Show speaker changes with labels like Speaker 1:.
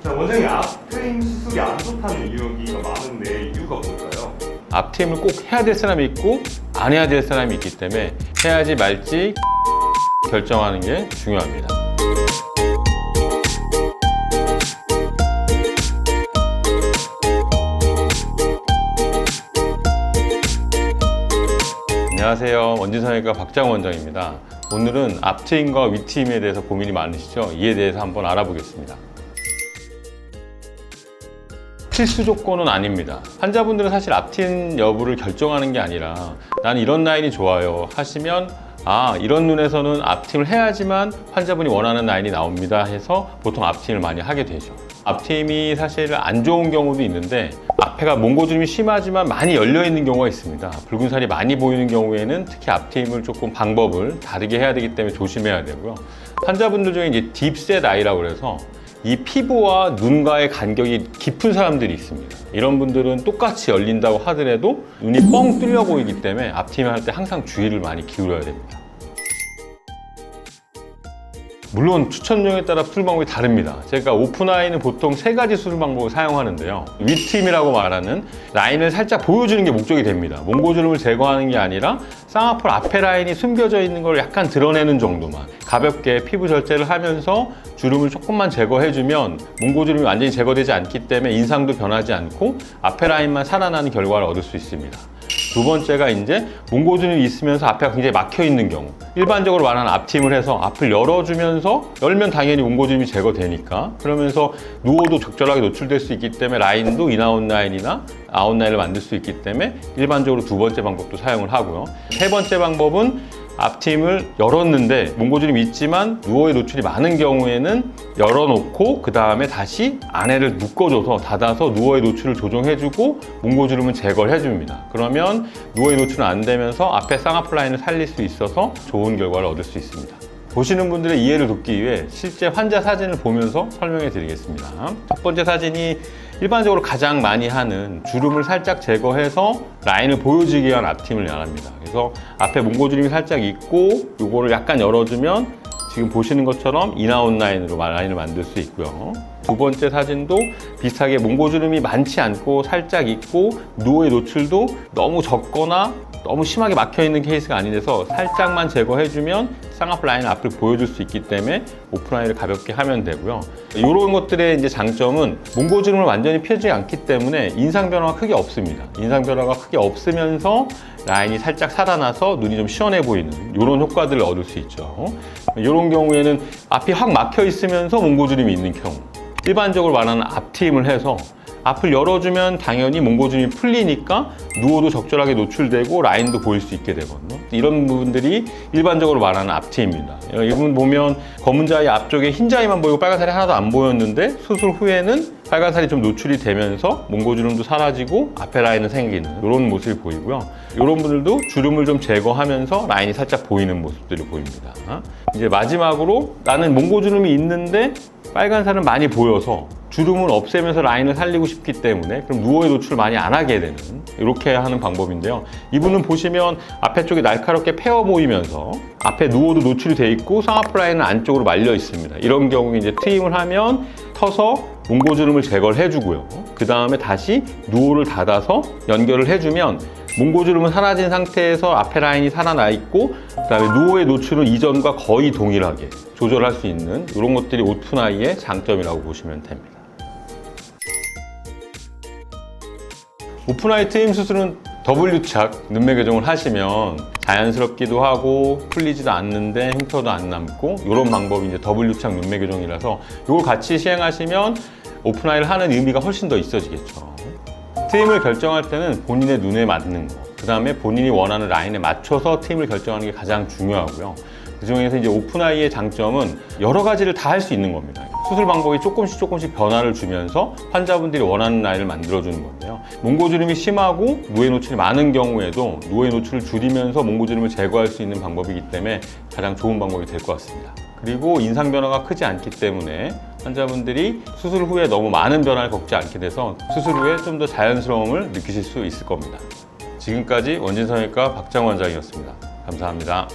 Speaker 1: 자, 원장님 앞트임 수술이 안 좋다는 이야기가 많은데 이유가 뭘까요?
Speaker 2: 앞트임을 꼭 해야 될 사람이 있고 안 해야 될 사람이 있기 때문에 해야지 말지 결정하는 게 중요합니다. 안녕하세요. 원진성형외과 박장호 원장입니다. 오늘은 앞트임과 윗트임에 대해서 고민이 많으시죠? 이에 대해서 한번 알아보겠습니다. 필수 조건은 아닙니다. 환자분들은 사실 앞트임 여부를 결정하는 게 아니라 나는 이런 라인이 좋아요 하시면 이런 눈에서는 앞트임을 해야지만 환자분이 원하는 라인이 나옵니다 해서 보통 앞트임을 많이 하게 되죠. 앞트임이 사실 안 좋은 경우도 있는데 앞에가 몽고주름이 심하지만 많이 열려 있는 경우가 있습니다. 붉은 살이 많이 보이는 경우에는 특히 앞트임을 조금 방법을 다르게 해야 되기 때문에 조심해야 되고요. 환자분들 중에 이제 딥셋 아이라고 그래서 이 피부와 눈과의 간격이 깊은 사람들이 있습니다. 이런 분들은 똑같이 열린다고 하더라도 눈이 뻥 뚫려 보이기 때문에 앞트임을 할 때 항상 주의를 많이 기울여야 됩니다. 물론 추천용에 따라 수술 방법이 다릅니다. 제가 오픈아이는 보통 3가지 수술 방법을 사용하는데요. 윗트임이라고 말하는 라인을 살짝 보여주는 게 목적이 됩니다. 몽고주름을 제거하는 게 아니라 쌍꺼풀 앞에 라인이 숨겨져 있는 걸 약간 드러내는 정도만 가볍게 피부 절제를 하면서 주름을 조금만 제거해주면 몽고주름이 완전히 제거되지 않기 때문에 인상도 변하지 않고 앞에 라인만 살아나는 결과를 얻을 수 있습니다. 두 번째가 이제 몽고주름이 있으면서 앞에가 굉장히 막혀 있는 경우, 일반적으로 말하는 앞트임을 해서 앞을 열어주면서 열면 당연히 몽고주름이 제거되니까 그러면서 누워도 적절하게 노출될 수 있기 때문에 라인도 인아웃 라인이나 아웃 라인을 만들 수 있기 때문에 일반적으로 두 번째 방법도 사용을 하고요. 세 번째 방법은 앞트임을 열었는데 몽고주름이 있지만 누워의 노출이 많은 경우에는 열어놓고 그 다음에 다시 안에를 묶어줘서 닫아서 누워의 노출을 조정해주고 몽고주름은 제거를 해줍니다. 그러면 누워의 노출은 안 되면서 앞에 쌍꺼풀 라인을 살릴 수 있어서 좋은 결과를 얻을 수 있습니다. 보시는 분들의 이해를 돕기 위해 실제 환자 사진을 보면서 설명해 드리겠습니다. 첫 번째 사진이 일반적으로 가장 많이 하는 주름을 살짝 제거해서 라인을 보여주기 위한 앞트임을 말합니다. 그래서 앞에 몽고주름이 살짝 있고 이거를 약간 열어주면 지금 보시는 것처럼 인아웃 라인으로 라인을 만들 수 있고요. 두 번째 사진도 비슷하게 몽고주름이 많지 않고 살짝 있고 누워의 노출도 너무 적거나 너무 심하게 막혀있는 케이스가 아니라서 살짝만 제거해주면 쌍꺼풀 라인 앞을 보여줄 수 있기 때문에 오픈아이를 가볍게 하면 되고요. 이런 것들의 이제 장점은 몽고주름을 완전히 피해주지 않기 때문에 인상 변화가 크게 없습니다. 인상 변화가 크게 없으면서 라인이 살짝 살아나서 눈이 좀 시원해 보이는 이런 효과들을 얻을 수 있죠. 이런 경우에는 앞이 확 막혀 있으면서 몽고주름이 있는 경우, 일반적으로 말하는 앞트임을 해서 앞을 열어주면 당연히 몽고주름이 풀리니까 누워도 적절하게 노출되고 라인도 보일 수 있게 되거든요. 이런 부분들이 일반적으로 말하는 앞트임입니다. 이 부분 보면 검은 자위 앞쪽에 흰 자위만 보이고 빨간 살이 하나도 안 보였는데 수술 후에는 빨간 살이 좀 노출이 되면서 몽고주름도 사라지고 앞에 라인은 생기는 이런 모습이 보이고요. 이런 분들도 주름을 좀 제거하면서 라인이 살짝 보이는 모습들이 보입니다. 이제 마지막으로 나는 몽고주름이 있는데 빨간 살은 많이 보여서 주름을 없애면서 라인을 살리고 싶기 때문에 그럼 누워의 노출을 많이 안 하게 되는 이렇게 하는 방법인데요. 이분은 보시면 앞에 쪽이 날카롭게 패어 보이면서 앞에 누워도 노출이 돼 있고 쌍꺼풀 라인은 안쪽으로 말려 있습니다. 이런 경우에 이제 트임을 하면 터서 몽고주름을 제거를 해주고요. 그 다음에 다시 누워를 닫아서 연결을 해주면 몽고주름은 사라진 상태에서 앞에 라인이 살아나 있고 그 다음에 누워의 노출은 이전과 거의 동일하게 조절할 수 있는 이런 것들이 오픈아이의 장점이라고 보시면 됩니다. 오픈아이 트임 수술은 W착 눈매 교정을 하시면 자연스럽기도 하고 풀리지도 않는데 흉터도 안 남고 이런 방법이 이제 W착 눈매 교정이라서 이걸 같이 시행하시면 오픈아이를 하는 의미가 훨씬 더 있어지겠죠. 트임을 결정할 때는 본인의 눈에 맞는 거, 그 다음에 본인이 원하는 라인에 맞춰서 트임을 결정하는 게 가장 중요하고요. 그 중에서 이제 오픈아이의 장점은 여러 가지를 다 할 수 있는 겁니다. 수술 방법이 조금씩 변화를 주면서 환자분들이 원하는 라인을 만들어주는 건데요. 몽고주름이 심하고 누에 노출이 많은 경우에도 누에 노출을 줄이면서 몽고주름을 제거할 수 있는 방법이기 때문에 가장 좋은 방법이 될 것 같습니다. 그리고 인상 변화가 크지 않기 때문에 환자분들이 수술 후에 너무 많은 변화를 겪지 않게 돼서 수술 후에 좀 더 자연스러움을 느끼실 수 있을 겁니다. 지금까지 원진성형외과 박장호 원장이었습니다. 감사합니다.